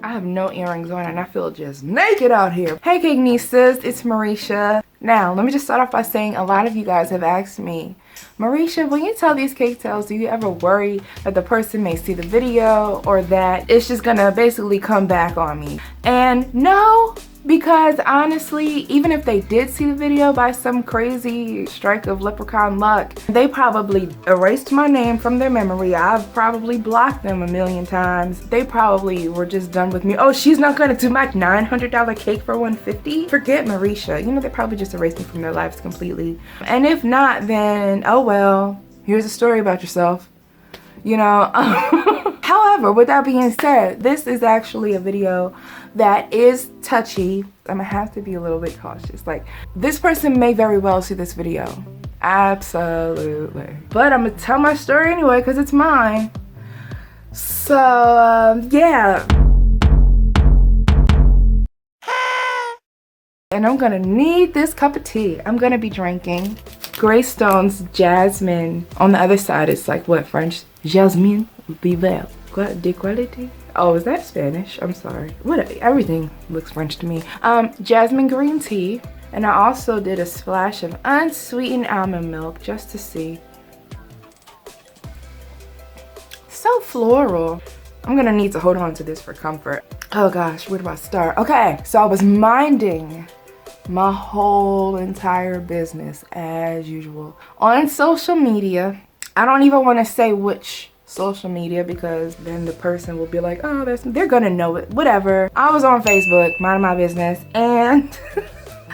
I have no earrings on and I feel just naked out here. Hey cake nieces, it's Marisha. Now, let me just start off by saying a lot of you guys have asked me, Marisha, when you tell these cake tales, do you ever worry that the person may see the video or that it's just gonna basically come back on me? And no, because honestly, even if they did see the video by some crazy strike of leprechaun luck, they probably erased my name from their memory. I've probably blocked them a million times. They probably were just done with me. Oh, she's not gonna do my $900 cake for $150? Forget Marisha. You know, they probably just erased me from their lives completely. And if not, then oh well, here's a story about yourself. You know, however, with that being said, this is actually a video that is touchy. I'm gonna have to be a little bit cautious. Like, this person may very well see this video. Absolutely. But I'm gonna tell my story anyway because it's mine. So, yeah. And I'm gonna need this cup of tea. I'm gonna be drinking Greystone's Jasmine. On the other side, it's like what, French? Jasmine Vivel. De quality? Oh, is that Spanish? I'm sorry. What? Everything looks French to me. Jasmine green tea. And I also did a splash of unsweetened almond milk just to see. So floral. I'm gonna need to hold on to this for comfort. Oh gosh, where do I start? Okay, so I was minding my whole entire business as usual on social media. I don't even want to say which social media because then the person will be like, oh, they're gonna know it, whatever. I was on Facebook, minding my business, and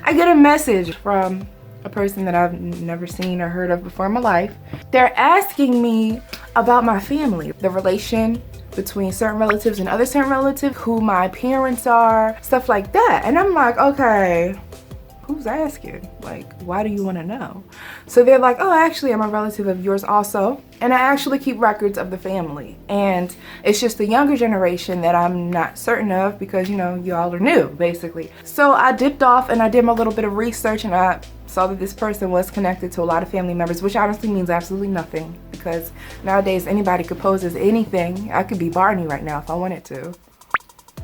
I get a message from a person that I've never seen or heard of before in my life. They're asking me about my family, the relation between certain relatives and other certain relatives, who my parents are, stuff like that. And I'm like, okay, who's asking? Like, why do you want to know? So they're like, oh, actually, I'm a relative of yours also. And I actually keep records of the family. And it's just the younger generation that I'm not certain of because, you know, y'all are new, basically. So I dipped off and I did my little bit of research and I saw that this person was connected to a lot of family members, which honestly means absolutely nothing because nowadays anybody could pose as anything. I could be Barney right now if I wanted to.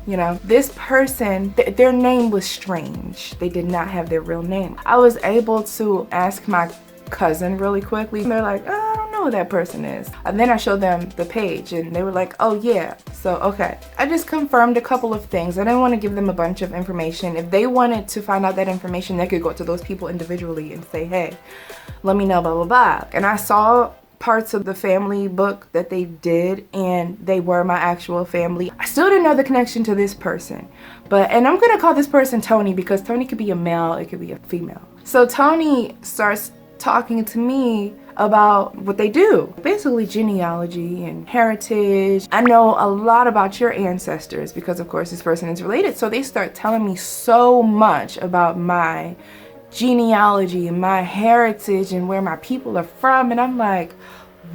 You know, this person, their name was strange. They did not have their real name. I was able to ask my cousin really quickly. They're like, oh, I don't know who that person is. And then I showed them the page and they were like, oh yeah. So, okay. I just confirmed a couple of things. I didn't want to give them a bunch of information. If they wanted to find out that information, they could go to those people individually and say, hey, let me know, blah, blah, blah. And I saw parts of the family book that they did and they were my actual family. I still didn't know the connection to this person, and I'm gonna call this person Tony because Tony could be a male, it could be a female. So Tony starts talking to me about what they do, basically genealogy and heritage. I know a lot about your ancestors because of course this person is related, so they start telling me so much about my genealogy and my heritage and where my people are from, and I'm like,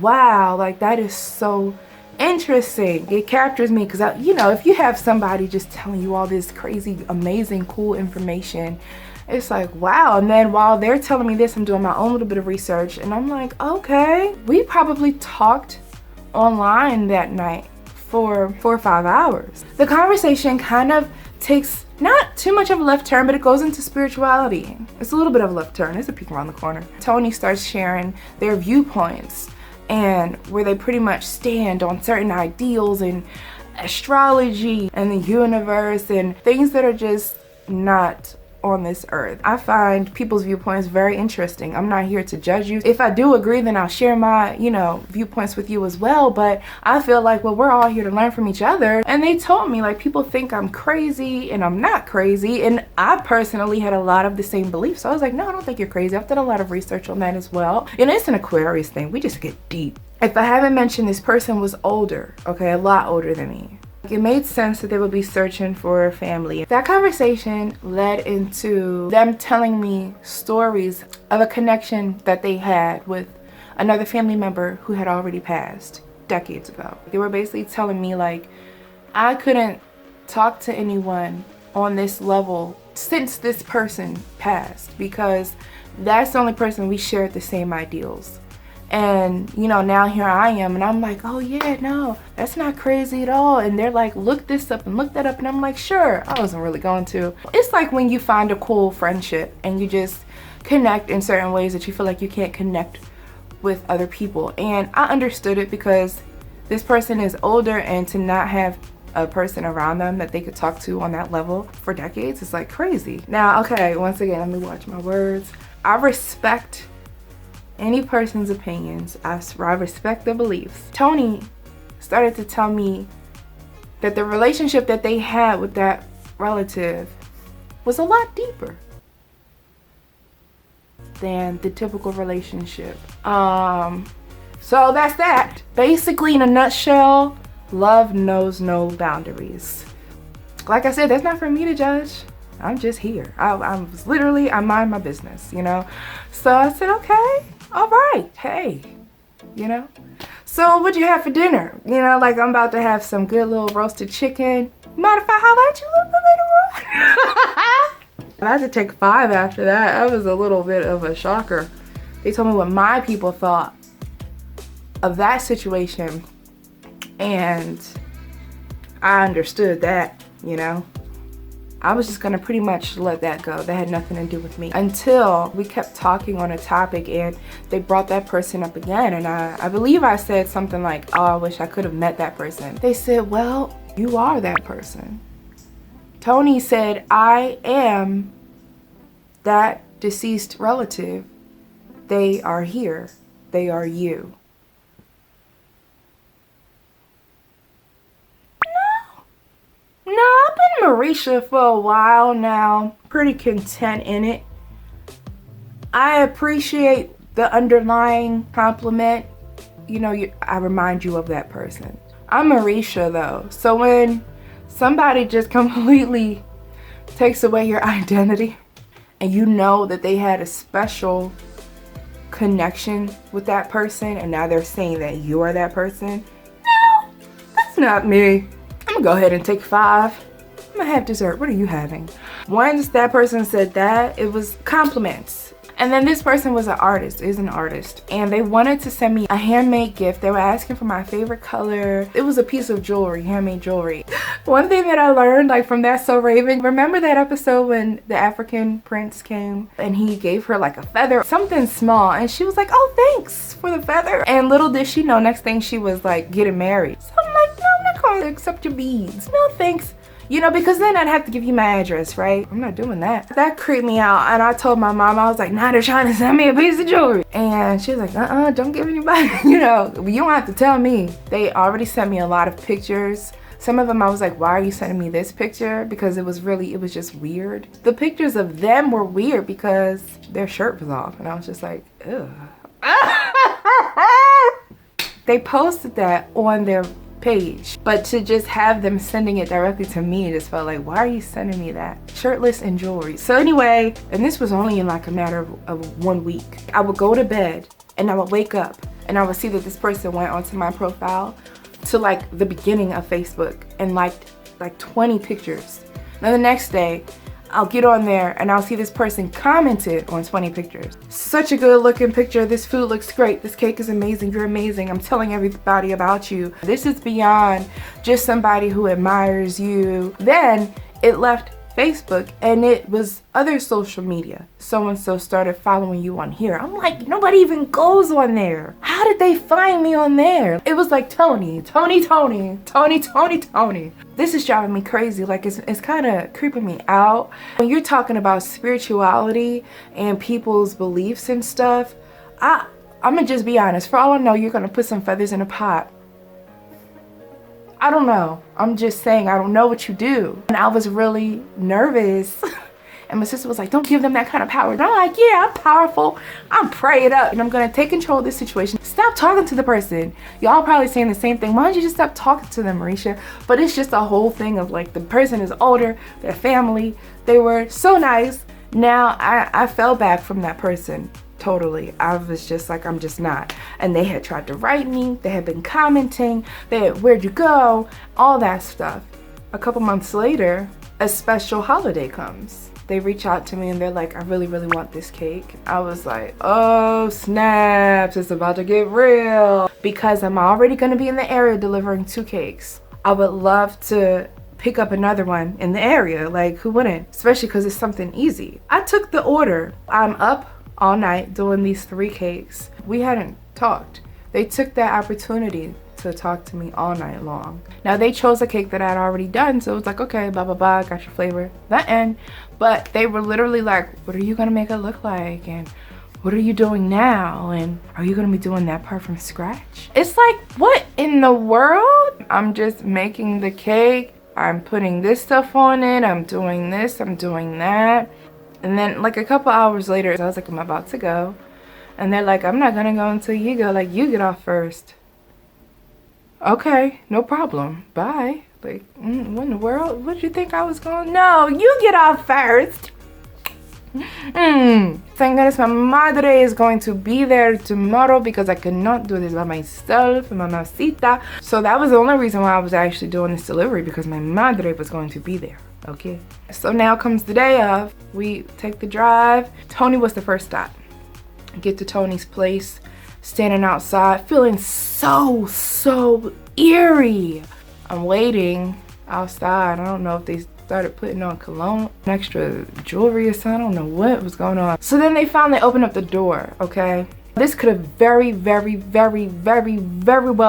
wow, like that is so interesting. It captures me because, you know, if you have somebody just telling you all this crazy, amazing, cool information, it's like, wow. And then while they're telling me this, I'm doing my own little bit of research and I'm like, okay, we probably talked online that night for 4 or 5 hours. The conversation kind of takes not too much of a left turn, but it goes into spirituality. It's a little bit of a left turn. There's a peek around the corner. Tony starts sharing their viewpoints and where they pretty much stand on certain ideals and astrology and the universe and things that are just not on this earth. I find people's viewpoints very interesting. I'm not here to judge you. If I do agree, then I'll share my, you know, viewpoints with you as well. But I feel like, well, we're all here to learn from each other. And they told me, like, people think I'm crazy and I'm not crazy. And I personally had a lot of the same beliefs. So I was like, no, I don't think you're crazy. I've done a lot of research on that as well. And it's an Aquarius thing. We just get deep. If I haven't mentioned, this person was older, okay, a lot older than me. It made sense that they would be searching for a family. That conversation led into them telling me stories of a connection that they had with another family member who had already passed decades ago. They were basically telling me, like, I couldn't talk to anyone on this level since this person passed because that's the only person we shared the same ideals. And, you know, now here I am, and I'm like, oh yeah, no, that's not crazy at all. And they're like, look this up and look that up. And I'm like, sure, I wasn't really going to. It's like when you find a cool friendship and you just connect in certain ways that you feel like you can't connect with other people. And I understood it because this person is older, and to not have a person around them that they could talk to on that level for decades is like crazy. Now, okay, once again, let me watch my words. I respect any person's opinions. I respect their beliefs. Tony started to tell me that the relationship that they had with that relative was a lot deeper than the typical relationship. So that's that. Basically, in a nutshell, love knows no boundaries. Like I said, that's not for me to judge. I'm just here. I mind my business, you know? So I said, okay, all right, hey, you know? So what'd you have for dinner? You know, like I'm about to have some good little roasted chicken. Mind if I holler at you a little bit later on? I had to take 5 after that. That was a little bit of a shocker. They told me what my people thought of that situation, and I understood that, you know? I was just gonna pretty much let that go. That had nothing to do with me until we kept talking on a topic and they brought that person up again. And I believe I said something like, oh, I wish I could have met that person. They said, well, you are that person. Tony said, I am that deceased relative. They are here. They are you. No, I've been Marisha for a while now. Pretty content in it. I appreciate the underlying compliment. You know, I remind you of that person. I'm Marisha though. So when somebody just completely takes away your identity and you know that they had a special connection with that person and now they're saying that you are that person, no, that's not me. I'm gonna go ahead and take 5. I'm gonna have dessert. What are you having? Once that person said that, it was compliments. And then this person was an artist, and they wanted to send me a handmade gift. They were asking for my favorite color. It was a piece of jewelry, handmade jewelry. One thing that I learned, like from That's So Raven, remember that episode when the African prince came and he gave her like a feather, something small, and she was like, oh, thanks for the feather. And little did she know, next thing she was like getting married. So I'm like, no, I'm not gonna accept your beads. No, thanks. You know, because then I'd have to give you my address, right? I'm not doing that. That creeped me out. And I told my mom, I was like, nah, they're trying to send me a piece of jewelry. And she was like, don't give anybody, you know, you don't have to tell me. They already sent me a lot of pictures. Some of them I was like, why are you sending me this picture? Because it was just weird. The pictures of them were weird because their shirt was off. And I was just like, ugh. They posted that on their page, but to just have them sending it directly to me, it just felt like, why are you sending me that? Shirtless and jewelry. So anyway, and this was only in like a matter of 1 week. I would go to bed and I would wake up and I would see that this person went onto my profile to like the beginning of Facebook and liked like 20 pictures. Then the next day, I'll get on there and I'll see this person commented on 20 pictures. Such a good looking picture. This food looks great. This cake is amazing. You're amazing. I'm telling everybody about you. This is beyond just somebody who admires you. Then it left Facebook and it was other social media. So-and-so started following you on here. I'm like, nobody even goes on there. How did they find me on there? It was like Tony. This is driving me crazy. Like it's kind of creeping me out. When you're talking about spirituality and people's beliefs and stuff, I'm gonna just be honest. For all I know, you're gonna put some feathers in a pot. I don't know. I'm just saying, I don't know what you do. And I was really nervous. And my sister was like, don't give them that kind of power. And I'm like, yeah, I'm powerful. I'm prayed up. And I'm going to take control of this situation. Stop talking to the person. Y'all probably saying the same thing. Why don't you just stop talking to them, Marisha? But it's just a whole thing of like, the person is older, their family. They were so nice. Now, I fell back from that person. Totally. I was just like, I'm just not. And they had tried to write me. They had been commenting. They had, where'd you go? All that stuff. A couple months later, a special holiday comes. they reach out to me and they're like, I really, really want this cake. I was like, oh snaps, it's about to get real. Because I'm already gonna be in the area delivering 2 cakes. I would love to pick up another one in the area. Like, who wouldn't? Especially because it's something easy. I took the order. I'm up all night doing these 3 cakes. We hadn't talked. They took that opportunity to talk to me all night long. Now they chose a cake that I had already done, so it was like, okay, blah blah blah, got your flavor, that end. But they were literally like, what are you gonna make it look like, and what are you doing now, and are you gonna be doing that part from scratch? It's like, what in the world? I'm just making the cake, I'm putting this stuff on it, I'm doing this, I'm doing that. And then like a couple hours later, I was like, I'm about to go, and they're like, I'm not gonna go until you go, like, you get off first. Okay, no problem, bye. Like, what in the world? What did you think I was going? No, you get off first. Thank goodness my madre is going to be there tomorrow because I cannot do this by myself, mamacita. So that was the only reason why I was actually doing this delivery, because my madre was going to be there, okay? So now comes the day of, we take the drive. Tony was the first stop. Get to Tony's place. Standing outside, feeling so eerie. I'm waiting outside. I don't know if they started putting on cologne, extra jewelry or something. I don't know what was going on. So then they finally opened up the door, okay? This could have very well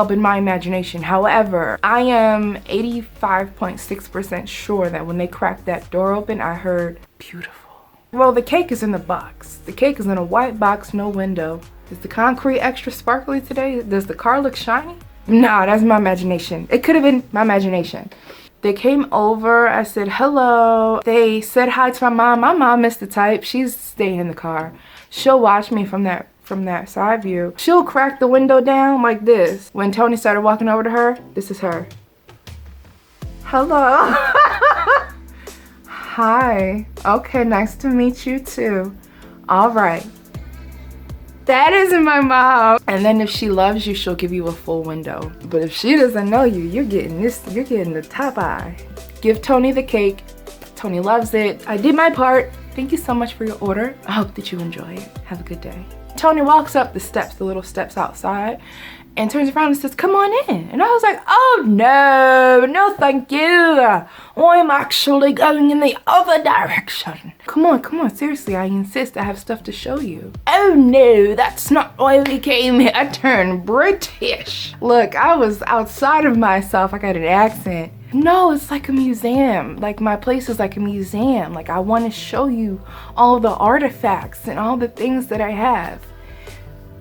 been my imagination. However, I am 85.6% sure that when they cracked that door open, I heard beautiful. Well, the cake is in the box. The cake is in a white box, no window. Is the concrete extra sparkly today? Does the car look shiny? Nah, that's my imagination. It could have been my imagination. They came over, I said hello. They said hi to my mom. My mom is the type, she's staying in the car. She'll watch me from that side view. She'll crack the window down like this. When Tony started walking over to her, this is her. Hello. Hi. Okay, nice to meet you too. All right. That isn't my mom. And then if she loves you, she'll give you a full window. But if she doesn't know you, you're getting the top eye. Give Tony the cake. Tony loves it. I did my part. Thank you so much for your order. I hope that you enjoy it. Have a good day. Tony walks up the steps, the little steps outside, and turns around and says, come on in. And I was like, oh no thank you. I'm actually going in the other direction. Come on, seriously, I insist, I have stuff to show you. Oh no, that's not why we came here. I turned British. Look, I was outside of myself, I got an accent. No, it's like a museum. Like, my place is like a museum. Like, I want to show you all the artifacts and all the things that I have.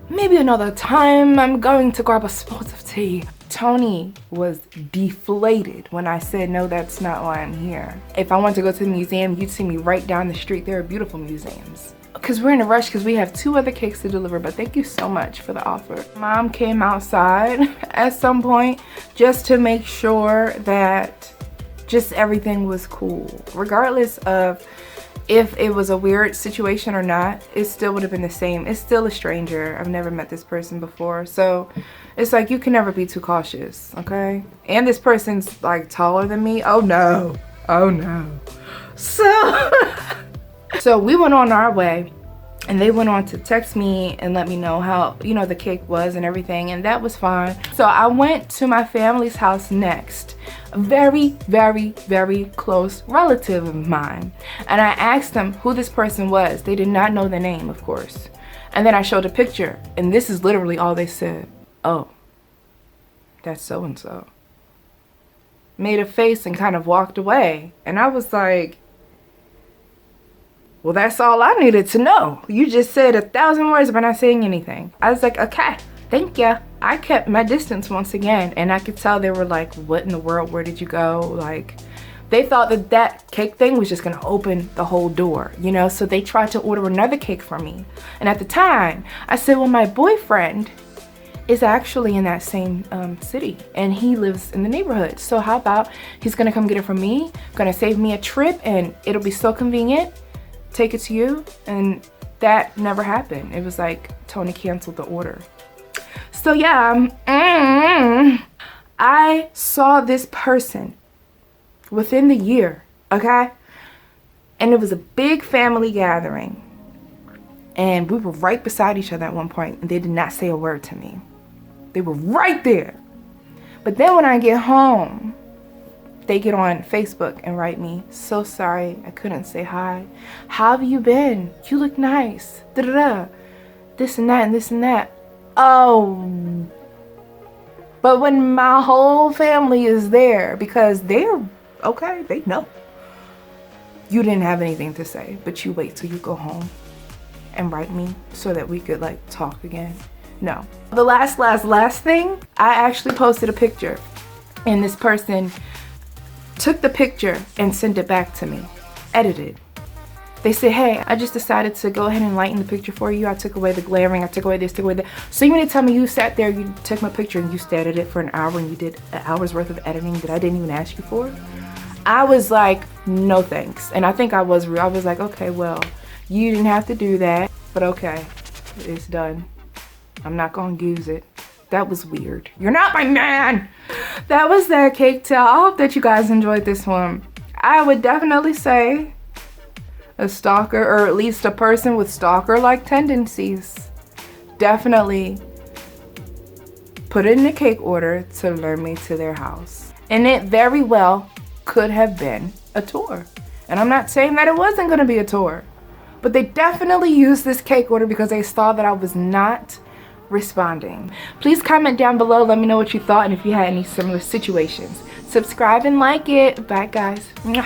Maybe another time. I'm going to grab a spot of tea. Tony was deflated when I said, no, that's not why I'm here. If I want to go to the museum, you'd see me right down the street. There are beautiful museums. Because we're in a rush because we have 2 other cakes to deliver, but thank you so much for the offer. Mom came outside at some point just to make sure that just everything was cool. Regardless of if it was a weird situation or not, it still would have been the same. It's still a stranger. I've never met this person before. So it's like, you can never be too cautious, okay? And this person's like taller than me. Oh no. So we went on our way, and they went on to text me and let me know how, the cake was and everything, and that was fine. So I went to my family's house next, a very close relative of mine, and I asked them who this person was. They did not know the name, of course. And then I showed a picture, and this is literally all they said. Oh, that's so-and-so. Made a face and kind of walked away, and I was like, well, that's all I needed to know. You just said 1,000 words but not saying anything. I was like, okay, thank you. I kept my distance once again, and I could tell they were like, what in the world, where did you go? Like, they thought that cake thing was just gonna open the whole door, so they tried to order another cake from me. And at the time, I said, well, my boyfriend is actually in that same city, and he lives in the neighborhood. So how about he's gonna come get it from me, gonna save me a trip, and it'll be so convenient. Take it to you. And that never happened. It was like Tony canceled the order. So yeah, I saw this person within the year, okay? And it was a big family gathering. And we were right beside each other at one point, and they did not say a word to me. They were right there. But then when I get home, they get on Facebook and write me, "So sorry, I couldn't say hi. How have you been? You look nice. Da-da-da. This and that and this and that." Oh. But when my whole family is there, because they're okay, they know. You didn't have anything to say, but you wait till you go home and write me so that we could like talk again. No. The last thing, I actually posted a picture, and this person took the picture and sent it back to me, edited. They said, "Hey, I just decided to go ahead and lighten the picture for you. I took away the glaring, I took away this, took away that." So you mean to tell me you sat there, you took my picture and you stared at it for an hour and you did an hour's worth of editing that I didn't even ask you for? I was like, no thanks. And I think I was real. I was like, okay, well, you didn't have to do that, but okay, it's done. I'm not gonna use it. That was weird. You're not my man. That was that cake tale. I hope that you guys enjoyed this one. I would definitely say a stalker, or at least a person with stalker-like tendencies, definitely put it in a cake order to lure me to their house. And it very well could have been a tour. And I'm not saying that it wasn't gonna be a tour, but they definitely used this cake order because they saw that I was not responding. Please comment down below, let me know what you thought and if you had any similar situations. Subscribe and like it. Bye guys. Mwah.